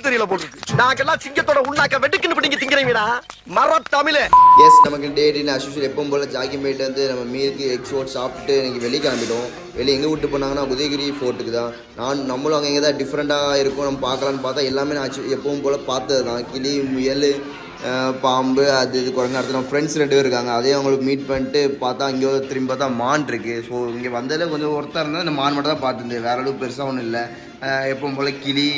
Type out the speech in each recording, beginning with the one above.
தமிழ் தெரியல போட்டுருக்கு. நாங்கெல்லாம் சிங்கத்தோட உண்ணாக்க வெட்டுக்குன்னு பிடிங்க திங்கிறீங்கடா மர தமிழே. எஸ் நமக்கு டேட்டின் அஸ்யூஷுவல் எப்பவும் போல் ஜாக்கிங் போயிட்டு வந்து நம்ம மீலுக்கு எக்ஸ்போர்ட் சாப்பிட்டு எனக்கு வெளியே கிளம்பிட்டோம். வெளியே எங்கே விட்டு போனாங்கன்னா உதயகிரி ஃபோர்ட்டுக்கு தான். நம்மளும் அங்கே எங்கே தான் டிஃப்ரெண்ட்டாக இருக்கும் நம்ம பார்க்கலான்னு பார்த்தா எல்லாமே நான் எப்பவும் போல் பார்த்தது தான். கிளி, முயல், பாம்பு, அது இது குரங்கு. அடுத்து நம்ம ஃப்ரெண்ட்ஸ் 2 பேர் இருக்காங்க, அதையும் அவங்களுக்கு மீட் பண்ணிட்டு பார்த்தா இங்கே திரும்பி பார்த்தா மான் இருக்குது. ஸோ இங்கே வந்ததில் கொஞ்சம் ஒருத்தர் இருந்தால் இந்த மான் மட்டும் தான் பார்த்துருந்தேன், வேற அளவுக்கு பெருசாக ஒன்றும் இல்லை. எப்பவும் போல் கிளி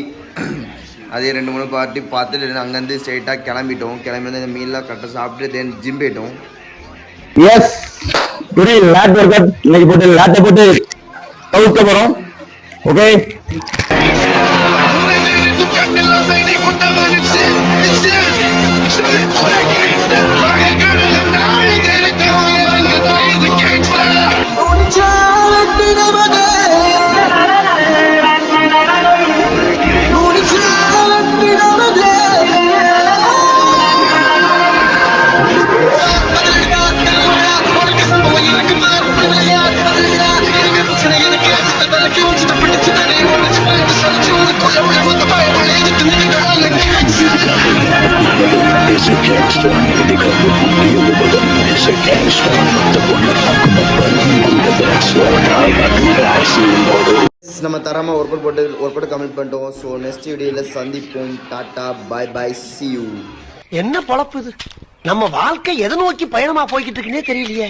அதே 2-3 பார்த்துட்டு அங்கேருந்து ஸ்ட்ரெயிட்டாக கிளம்பிட்டோம். கிளம்பி வந்து இந்த மீன்லாம் கரெக்டாக சாப்பிட்டு தென் ஜிம் போயிட்டோம். Yes today late work out. இன்னைக்கு போட்டு லேட்டை போட்டு தவிர்க்க போகிறோம். ஓகே நம்ம தரமாக ஒர்க் அவுட் கமெண்ட் பண்ணிட்டோம். ஸோ நெக்ஸ்ட் வீடியோவில் சந்திப்போம். Tata bye bye see you. என்ன பொழப்பு இது? நம்ம வாழ்க்கை எதை நோக்கி பயணமா போய்கிட்டு இருக்குன்னே தெரியலையே.